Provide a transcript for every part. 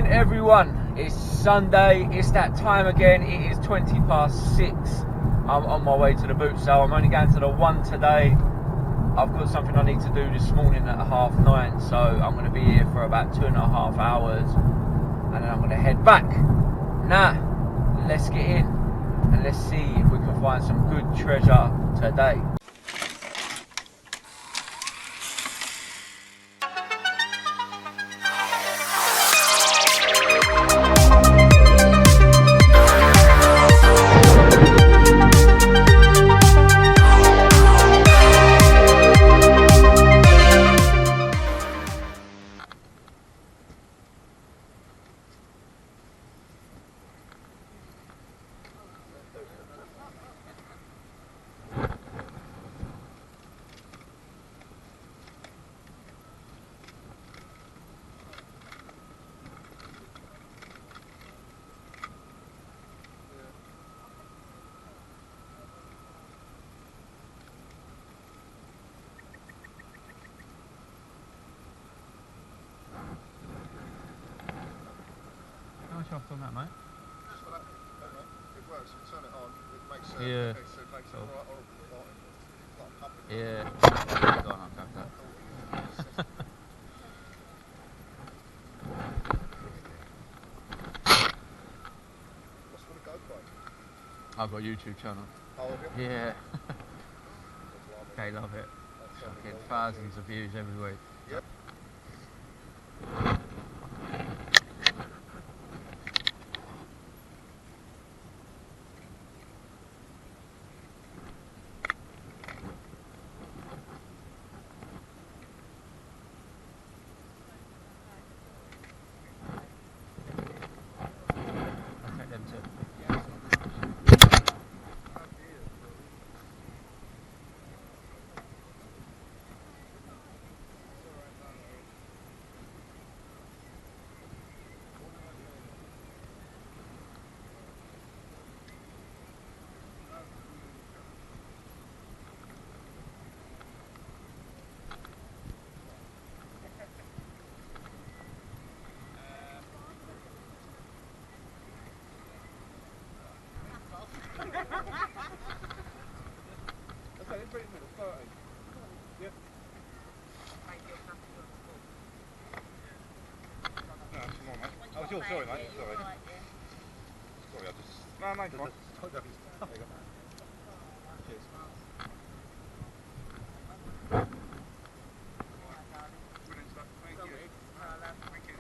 morning everyone, it's Sunday, it's that time again. It is 20 past 6. I'm on my way to the boot sale. I'm only going to the one today. I've got something I need to do this morning at 9:30, so I'm going to be here for about 2.5 hours and then I'm going to head back. Now, let's get in and let's see if we can find some good treasure today. Off on that, mate. Just for that, it works. You turn it on, it makes it makes cool. It like pumping. Yeah. Go on, I'll grab that. What's for the GoPro? I've got a YouTube channel. Oh, have you? Yeah. They love it. Fucking thousands of views every week. Yep. Okay, let's bring it to the 30. Yep. No, it's more, mate. Oh, it's yours, sorry, mate. Sorry. Sorry, I just... No, no, it's fine. There you go. Cheers. Brilliant stuff. Thank you. Thank you.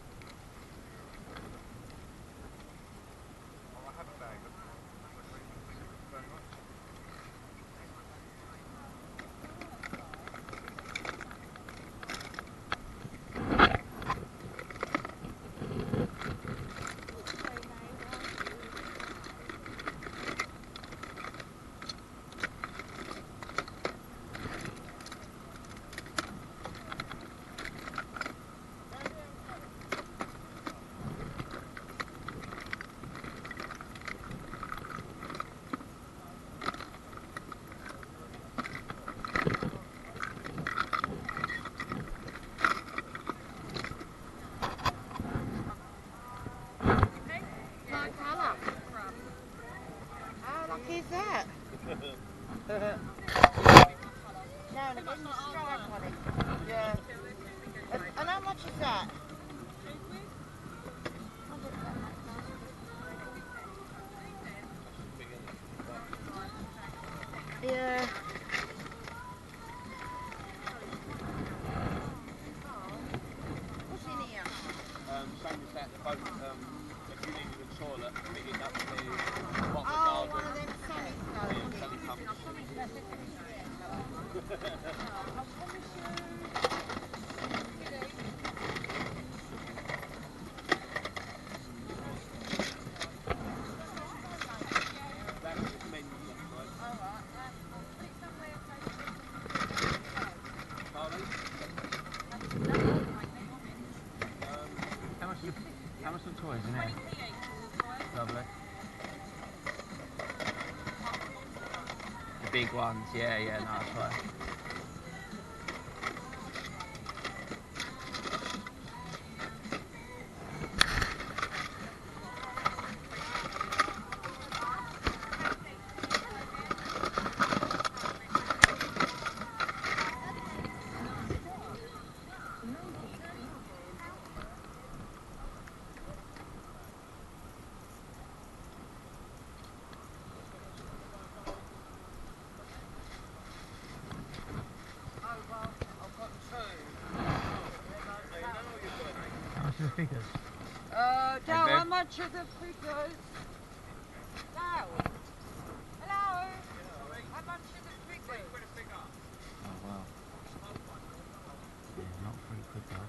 Oh, I have a bag. Thank you very much. Is that? No, and again the stripe on it. Yeah. And how much is that? Yeah. What's in here? Same as that, both, if you needed a toilet, picking up the bottom Oh, of one the of them sunny garden, stones. sunny pumps. That's the menu, right? Pardon? How much are the toys in here? Lovely. The big ones, yeah, no, that's right. figures? Dale, Okay. how much are the figures? Dale? Hello? How much are the figures? Oh wow. Yeah, not £3 though.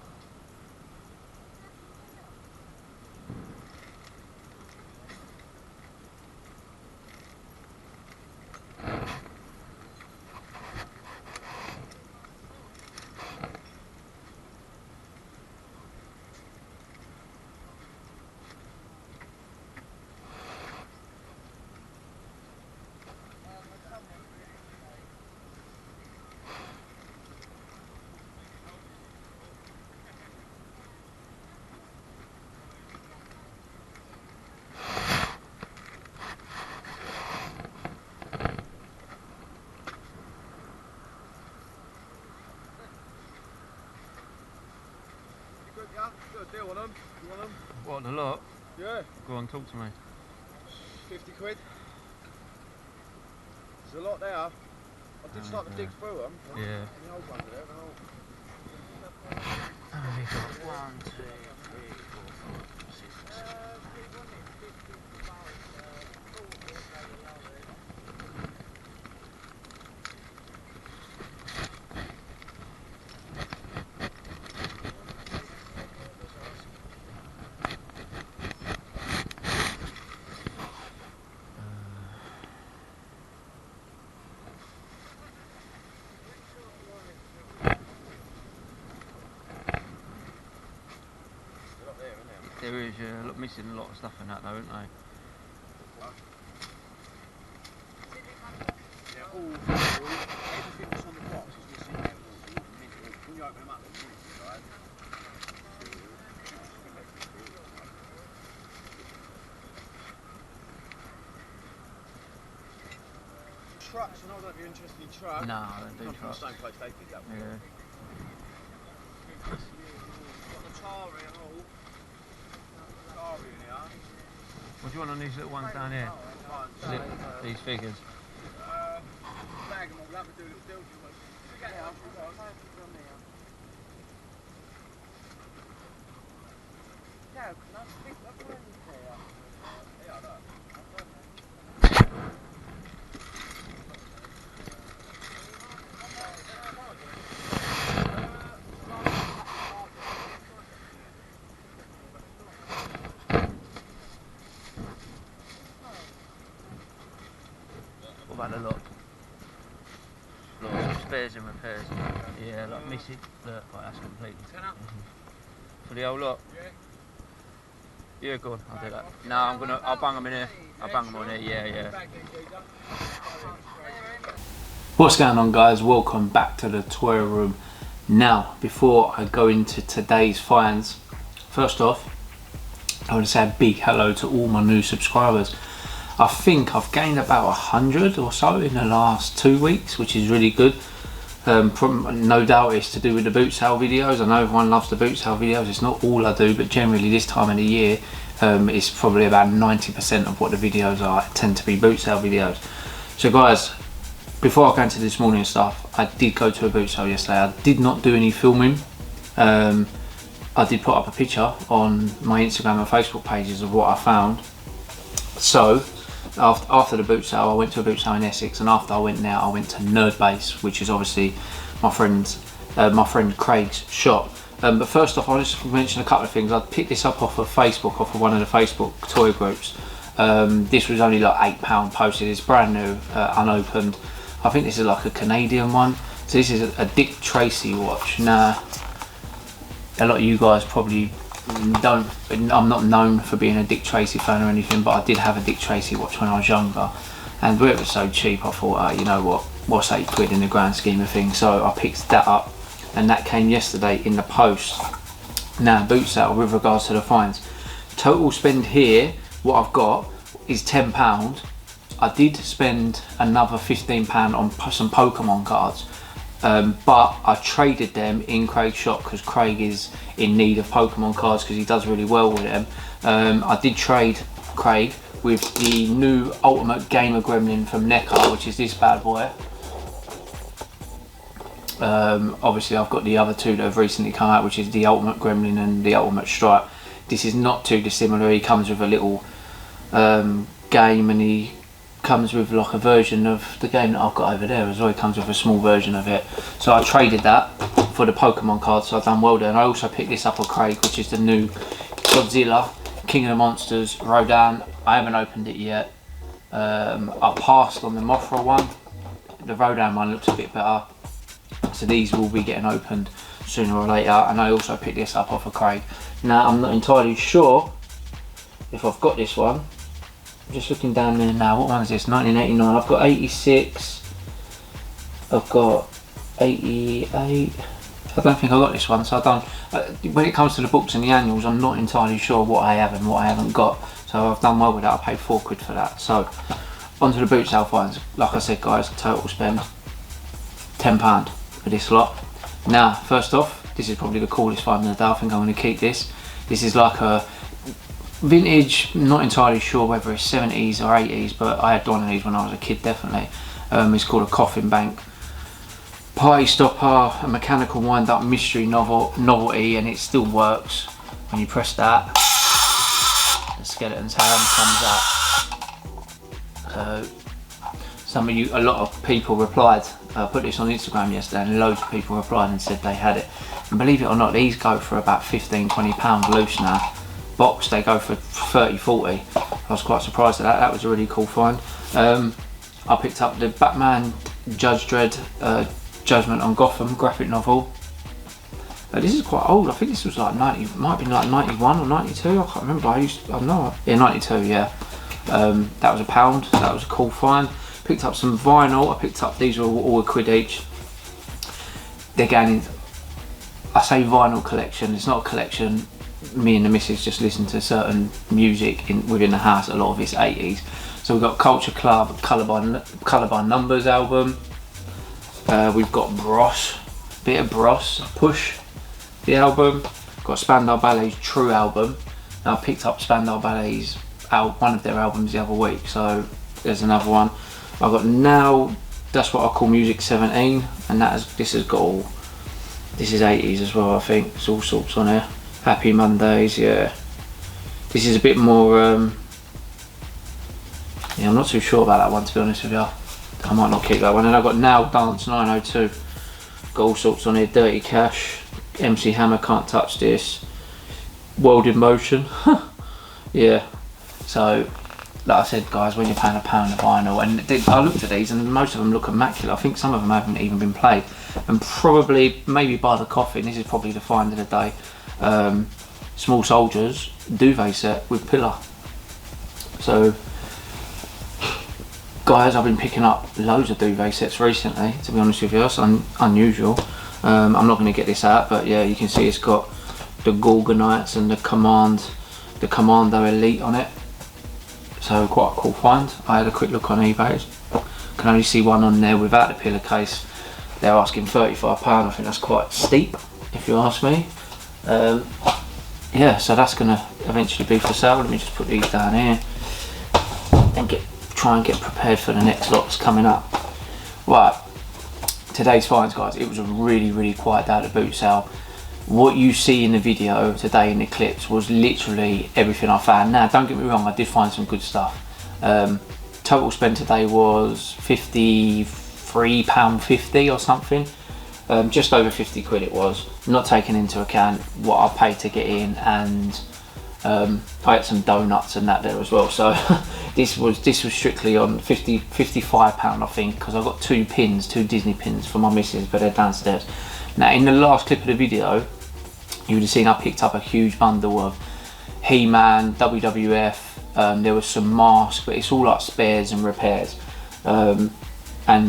Got a deal on them. You want them? What, a lot? Yeah. Go on, talk to me. 50 quid. There's a lot there. I did start to dig through them. Yeah. The old ones there, they're all... We've got 1, 2, 3, 4, 5, 6, 7. There is, yeah, look, missing a lot of stuff in that though, isn't they? Yeah, everything that's on the box is missing there. When you open them up, they're missing, right? Trucks, I don't know if you're interested in trucks. No, I don't do Come from the trucks. same place they did that one. Yeah. Got the Tari and all. Tari in here. What do you want on these little ones down here? These figures? Bag them all up and do a little deal. Yeah, Dale, can I speak up when you say that? yeah, I know. What about the lot? Lots of spares and repairs. Yeah, like missing. Look, right, that's complete. For the whole lot? Yeah, go on, I'll do that. No, I'll bang them in here. I'll bang them on here, yeah. What's going on, guys? Welcome back to the toy room. Now, before I go into today's finds, first off, I want to say a big hello to all my new subscribers. I think I've gained about 100 or so in the last 2 weeks, which is really good. No doubt it's to do with the boot sale videos. I know everyone loves the boot sale videos. It's not all I do, but generally this time of the year, it's probably about 90% of what the videos are tend to be boot sale videos. So guys, before I go into this morning stuff, I did go to a boot sale yesterday. I did not do any filming. I did put up a picture on my Instagram and Facebook pages of what I found. So after the boot sale, I went to a boot sale in Essex, and after I went there, I went to Nerd Base, which is obviously my friend Craig's shop. But first off, I'll just mention a couple of things. I picked this up off of Facebook, off of one of the Facebook toy groups. This was only like £8 posted. It's brand new, unopened. I think this is like a Canadian one. So this is a Dick Tracy watch. Now, a lot of you guys probably don't. I'm not known for being a Dick Tracy fan or anything, but I did have a Dick Tracy watch when I was younger, and where it was so cheap, I thought, you know what, what's £8 in the grand scheme of things? So I picked that up, and that came yesterday in the post. Now, boot sale with regards to the finds, total spend here, what I've got is £10. I did spend another £15 on some Pokemon cards, but I traded them in Craig's shop because Craig is in need of Pokemon cards because he does really well with them. I did trade Craig with the new Ultimate Gamer Gremlin from NECA, which is this bad boy. Obviously I've got the other two that have recently come out, which is the Ultimate Gremlin and the Ultimate Stripe. this is not too dissimilar. He comes with a little game, and he comes with like a version of the game that I've got over there as well. He comes with a small version of it. So I traded that for the Pokemon cards, so I've done well there. And I also picked this up on Craig, which is the new Godzilla, King of the Monsters, Rodan. I haven't opened it yet. I passed on the Mothra one. The Rodan one looks a bit better. So these will be getting opened sooner or later. And I also picked this up off of Craig. Now I'm not entirely sure if I've got this one. I'm just looking down there now. What one is this? 1989. I've got 86. I've got 88. I don't think I got this one. So I don't. When it comes to the books and the annuals, I'm not entirely sure what I have and what I haven't got. So I've done well with that. I paid £4 for that. So onto the boot sale finds. Like I said, guys, total spend £10 for this lot. Now, first off, this is probably the coolest find in the day. I think I'm going to keep this. This is like a vintage, not entirely sure whether it's 70s or 80s, but I had one of these when I was a kid, definitely. It's called a Coffin Bank Party Stopper, a mechanical wind-up mystery novelty, and it still works. When you press that, the skeleton's hand comes out. So a lot of people replied. I put this on Instagram yesterday, and loads of people replied and said they had it. And believe it or not, these go for about £15–20 loose now. Box, they go for 30–40. I was quite surprised at that. That was a really cool find. I picked up the Batman Judge Dredd Judgment on Gotham graphic novel. This is quite old. I think this was like 90, might have been like 91 or 92. I can't remember. I don't know. Yeah, 92. Yeah. That was £1. That was a cool find. Picked up some vinyl. I picked up, these were all £1 each. They're going in, I say vinyl collection. It's not a collection. Me and the missus just listen to certain music within the house. A lot of it's 80s. So we've got Culture Club, Colour by Numbers album. We've got Bros, bit of Bros, Push, the album. Got Spandau Ballet's True album. Now I picked up Spandau Ballet's one of their albums the other week, so there's another one. I've got Now, That's What I Call Music 17, and this has got all, this is 80s as well, I think. It's all sorts on here. Happy Mondays, yeah. This is a bit more, yeah, I'm not too sure about that one, to be honest with you. I might not keep that one. And I've got Now Dance 902. Got all sorts on here. Dirty Cash, MC Hammer, Can't Touch This, World in Motion. Yeah. So, like I said, guys, when you're paying £1 of vinyl, and I looked at these and most of them look immaculate. I think some of them haven't even been played. And probably, maybe by the coffin, this is probably the find of the day. Small Soldiers duvet set with pillar. So, guys, I've been picking up loads of duvet sets recently, to be honest with you. It's unusual. I'm not going to get this out, but yeah, you can see it's got the Gorgonites and the Commando Elite on it. So quite a cool find. I had a quick look on eBay. Can only see one on there without the pillowcase. They're asking £35. I think that's quite steep, if you ask me. Yeah, so that's going to eventually be for sale. Let me just put these down here and try and get prepared for the next lot that's coming up. Right, today's finds, guys. It was a really quiet day at the boot sale. What you see in the video today in the clips was literally everything I found. Now, don't get me wrong, I did find some good stuff. Total spend today was £53.50 or something. Just over 50 quid it was, not taking into account what I paid to get in, and I had some donuts and that there as well. So this was strictly on £55 I think, because I got two Disney pins for my missus, but they're downstairs. Now, in the last clip of the video, you would have seen I picked up a huge bundle of He-Man, WWF. There was some masks, but it's all like spares and repairs. And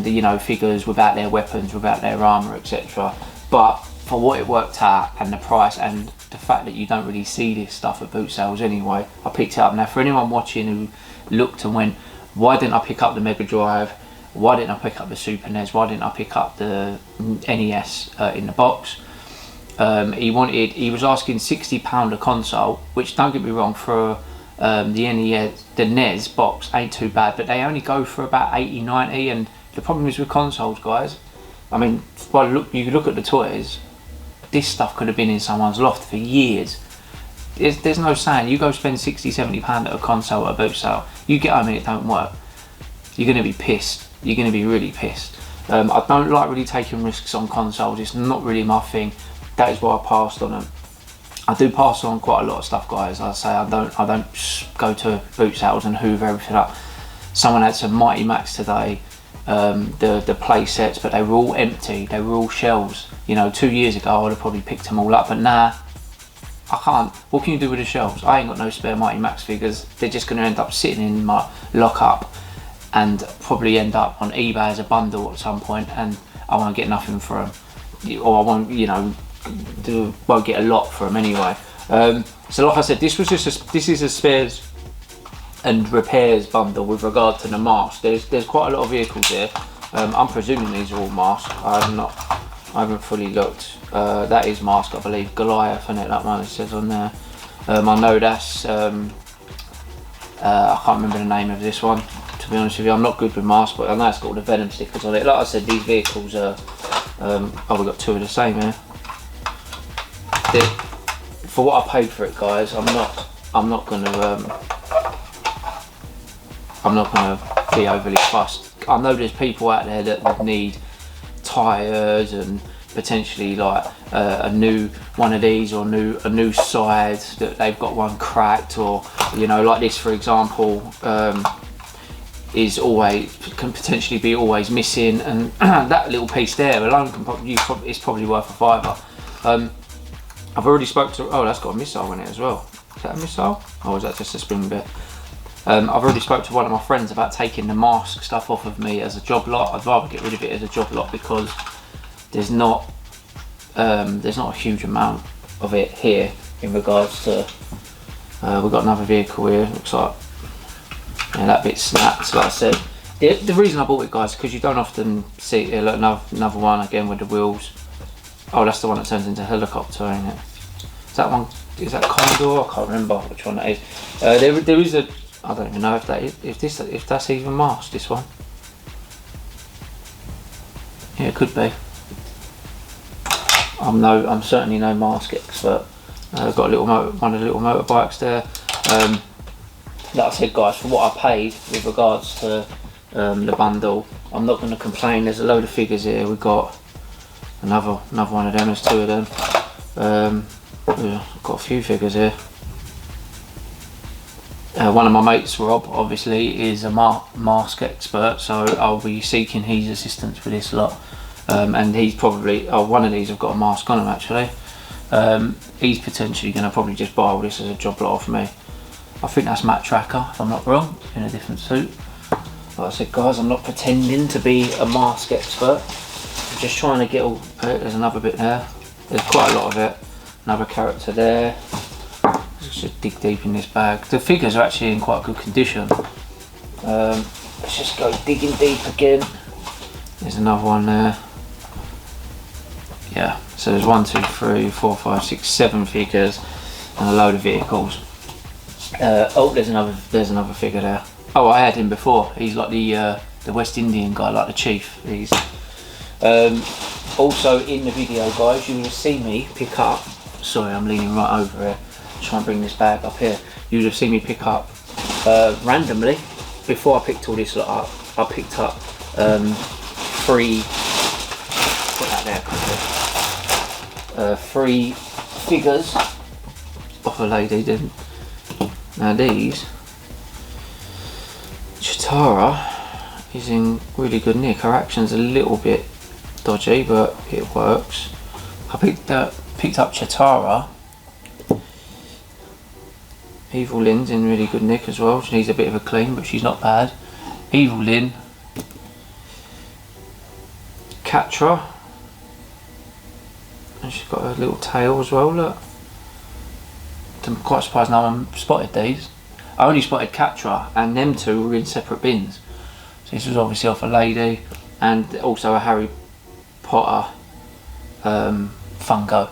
you know, figures without their weapons, without their armour, etc. But for what it worked out, and the price, and the fact that you don't really see this stuff at boot sales anyway, I picked it up. Now, for anyone watching who looked and went, why didn't I pick up the Mega Drive? Why didn't I pick up the Super NES? Why didn't I pick up the NES in the box? He was asking £60 a console, which, don't get me wrong, for the NES box ain't too bad, but they only go for about 80–90, and the problem is with consoles, guys, I mean, you look at the toys, this stuff could have been in someone's loft for years. there's no saying. You go spend £60–70 at a console at a boot sale, you get home and it don't work, you're going to be pissed. You're going to be really pissed. I don't like really taking risks on consoles. It's not really my thing. That is why I passed on them. I do pass on quite a lot of stuff, guys. I say I don't go to boot sales and hoover everything up. Someone had some Mighty Max today, the play sets, but they were all empty. They were all shells. You know, 2 years ago I would have probably picked them all up, but nah, I can't. What can you do with the shelves? I ain't got no spare Mighty Max figures. They're just going to end up sitting in my lockup and probably end up on eBay as a bundle at some point, and I won't get nothing for them, or I won't, you know, won't get a lot for them anyway. So like I said, this is a spares and repairs bundle with regard to the mask. There's quite a lot of vehicles here. I'm presuming these are all masked. I haven't fully looked. That is masked, I believe. Goliath, isn't it? That one it says on there. I know that's I can't remember the name of this one, to be honest with you. I'm not good with masks, but I know it's got all the Venom stickers on it. Like I said, these vehicles are oh, we've got two of the same here. For what I paid for it, guys, I'm not gonna be overly fussed. I know there's people out there that would need tyres and potentially like a new one of these, or a new side, that they've got one cracked, or you know, like this for example, can potentially be always missing, and that little piece there alone it's probably worth a £5. I've already spoke to, oh, that's got a missile in it as well. Is that a missile? Or is that just a spring bit? I've already spoke to one of my friends about taking the mask stuff off of me as a job lot. I'd rather get rid of it as a job lot, because there's not a huge amount of it here in regards to, we've got another vehicle here, looks like, yeah, that bit snapped. Like I said, the reason I bought it, guys, because you don't often see it. Look, another one again with the wheels. Oh, that's the one that turns into a helicopter, ain't it? Is that one, is that Commodore? I can't remember which one that is. There is a, I don't even know if that is, if that's even masked, this one. Yeah, it could be. I'm certainly no mask expert. I've got one of the little motorbikes there. Like I said, guys, for what I paid with regards to the bundle, I'm not going to complain. There's a load of figures here. We've got another one of them. There's two of them. Yeah, I've got a few figures here. One of my mates, Rob, obviously is a mask expert, so I'll be seeking his assistance for this lot. And he's probably, one of these have got a mask on him actually. He's potentially going to probably just buy all this as a job lot off me. I think that's Matt Tracker, if I'm not wrong, in a different suit. Like I said, guys, I'm not pretending to be a mask expert. I'm just trying to get all, there's another bit there. There's quite a lot of it. Another character there. Let's just dig deep in this bag. The figures are actually in quite good condition. Let's just go digging deep again. There's another one there. Yeah, so there's 1, 2, 3, 4, 5, 6, 7 figures and a load of vehicles. Oh, there's another figure there. Oh, I had him before. He's like the West Indian guy, like the chief. He's also in the video, guys. You will see me pick up. Sorry, I'm leaning right over here. Try and bring this bag up here. You would have seen me pick up randomly, before I picked all this lot up, I picked up 3. Put that there quickly. 3 figures off a lady. Didn't. Now these, Chitara is in really good nick. Her action's a little bit dodgy, but it works. I picked up Chitara. Evil Lynn's in really good nick as well. She needs a bit of a clean, but she's not bad. Evil Lynn. Catra. And she's got a little tail as well, look. I'm quite surprised no one spotted these. I only spotted Catra, and them two were in separate bins. So this was obviously off a lady, and also a Harry Potter Funko.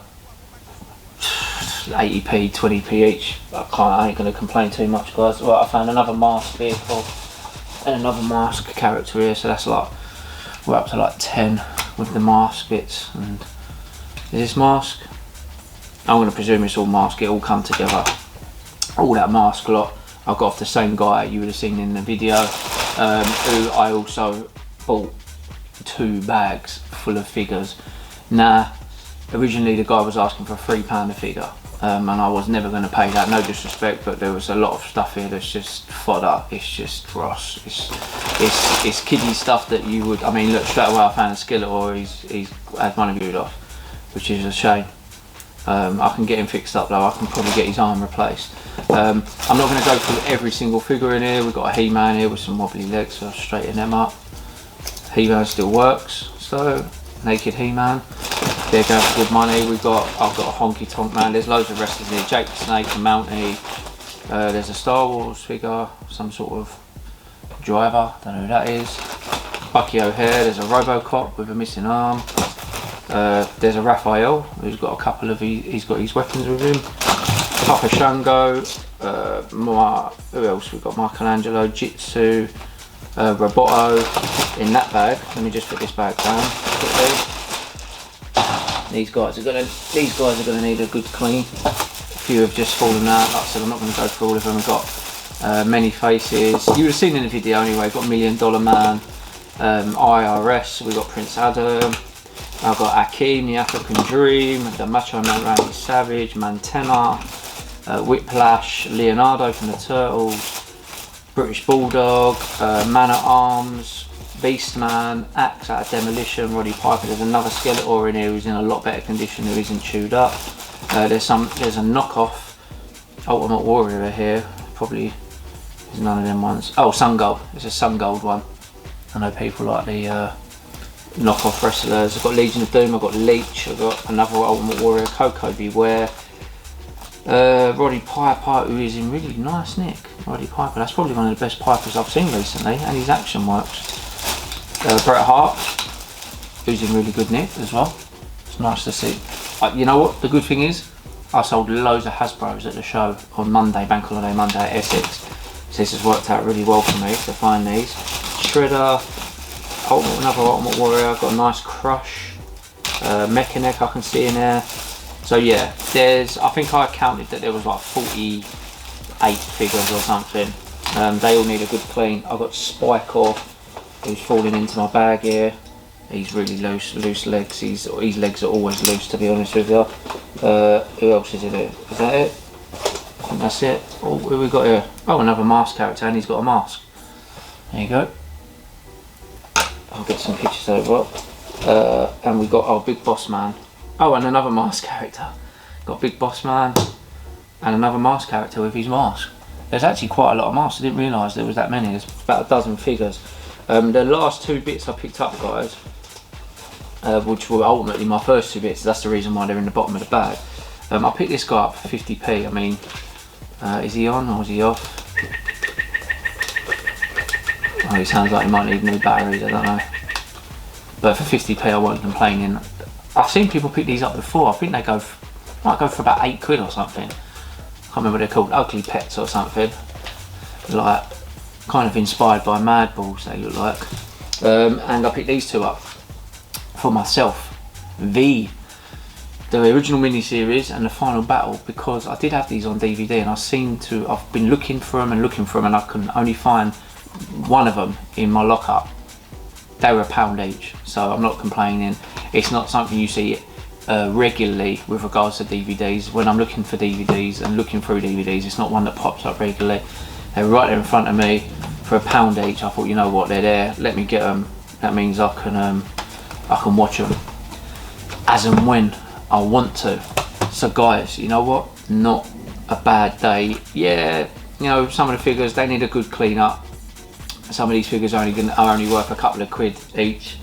80p, 20p each. I ain't going to complain too much, guys. Right, I found another mask vehicle and another mask character here, so that's like, we're up to like 10 with the mask bits. And is this mask? I'm going to presume it's all mask, it all come together. All that mask lot I got off the same guy you would have seen in the video, who I also bought 2 bags full of figures. Now, originally the guy was asking for £3 a figure, and I was never going to pay that, no disrespect, but there was a lot of stuff here that's just fodder. It's just dross. It's kiddie stuff that you would, I mean, look, straight away I found a Skeletor, he's had money glued off, which is a shame. I can get him fixed up though, I can probably get his arm replaced. I'm not going to go through every single figure in here. We've got a He-Man here with some wobbly legs, so I'll straighten them up. He-Man still works, so naked He-Man. They're going for good money. I've got a Honky Tonk Man. There's loads of wrestlers here. Jake the Snake and Mountie. There's a Star Wars figure, some sort of driver, don't know who that is. Bucky O'Hare. There's a Robocop with a missing arm. There's a Raphael who's got a couple of, he's got his weapons with him. Papa Shango. Who else? We've got Michelangelo, Jitsu, Roboto in that bag. Let me just put this bag down quickly. These guys are gonna need a good clean. A few have just fallen out. Like I said, I'm not going to go through all of them. We've got many faces. You would have seen in the video anyway. We've got $1 Million Man, IRS. We've got Prince Adam. I've got Akeem, the African Dream, the Macho Man Randy Savage, Mantena, Whiplash, Leonardo from the Turtles, British Bulldog, Man at Arms, Beastman, Axe out of Demolition, Roddy Piper. There's another Skeletor in here who's in a lot better condition, who isn't chewed up. There's a knockoff Ultimate Warrior here. Probably there's none of them ones. Oh, Sun Gold. It's a Sun Gold one. I know people like the knockoff wrestlers. I've got Legion of Doom. I've got Leech. I've got another Ultimate Warrior, Coco Beware. Roddy Piper, who is in really nice nick. Roddy Piper. That's probably one of the best Pipers I've seen recently, and his action works. Bret Hart, who's in really good nick as well. It's nice to see. You know what? The good thing is, I sold loads of Hasbros at the show on Monday, Bank Holiday Monday at Essex. So this has worked out really well for me to find these. Shredder, another Ultimate Warrior. I've got a nice Crush, Mechanic I can see in there. So yeah, I think I counted that there was like 48 figures or something. They all need a good clean. I've got Spike-Off, who's falling into my bag here. He's really loose legs. His legs are always loose, to be honest with you. Who else is in it? Is that it? I think that's it. Oh, who we got here? Oh, another mask character, and he's got a mask. There you go. I'll get some pictures over. And we got our Big Boss Man. Oh, and another mask character. Got Big Boss Man and another mask character with his mask. There's actually quite a lot of masks. I didn't realise there was that many. There's about a dozen figures. The last 2 bits I picked up, guys, which were ultimately my first 2 bits, that's the reason why they're in the bottom of the bag. I picked this guy up for 50p. I mean, is he on or is he off? Oh, he sounds like he might need new batteries, I don't know. But for 50p I wasn't complaining. I've seen people pick these up before. I think they might go for about 8 quid or something. I can't remember what they're called, Ugly Pets or something. Like, kind of inspired by Mad Balls, they look like. And I picked these 2 up for myself. The original mini-series and the Final Battle, because I did have these on DVD and I've been looking for them and I can only find one of them in my lockup. They were £1 each, so I'm not complaining. It's not something you see regularly with regards to DVDs. When I'm looking for DVDs and looking through DVDs, it's not one that pops up regularly. They're right there in front of me for £1 each. I thought, you know what, they're there, let me get them. That means I can watch them as and when I want to. So guys, you know what, not a bad day. Yeah, you know, some of the figures, they need a good clean up. Some of these figures are only worth a couple of quid each,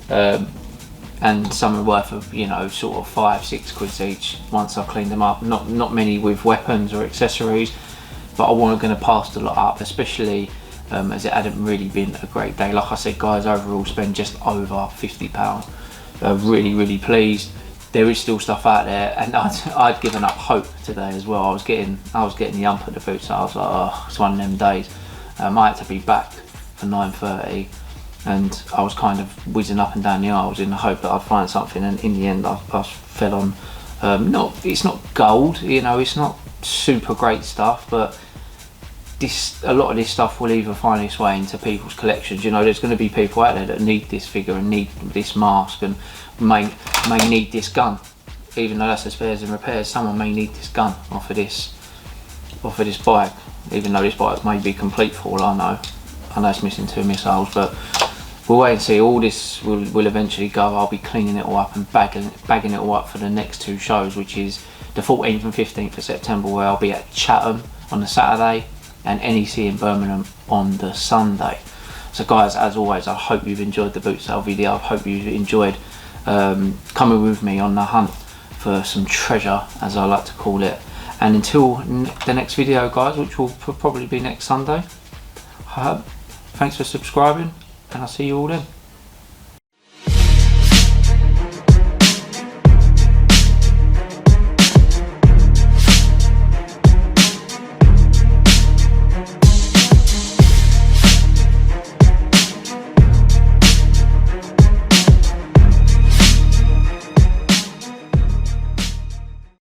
and some are worth, you know, sort of 5-6 quid each once I've cleaned them up. Not many with weapons or accessories, but I wasn't going to pass the lot up, especially as it hadn't really been a great day. Like I said, guys, overall spend just over £50. Really pleased. There is still stuff out there, and I'd given up hope today as well. I was getting the ump at the boot, so I was like, oh, it's one of them days. I had to be back for 9:30, and I was kind of whizzing up and down the aisles in the hope that I'd find something, and in the end I fell on It's not gold, you know, it's not super great stuff, but a lot of this stuff will either find its way into people's collections. You know, there's going to be people out there that need this figure and need this mask and may need this gun. Even though that's the spares and repairs, someone may need this gun off of this bike. Even though this bike may be complete for all I know. I know it's missing 2 missiles, but we'll wait and see. All this will eventually go. I'll be cleaning it all up and bagging it all up for the next 2 shows, which is the 14th and 15th of September, where I'll be at Chatham on the Saturday and NEC in Birmingham on the Sunday. So guys, as always, I hope you've enjoyed the boot sale video. I hope you've enjoyed coming with me on the hunt for some treasure, as I like to call it. And until the next video, guys, which will probably be next Sunday, thanks for subscribing, and I'll see you all then.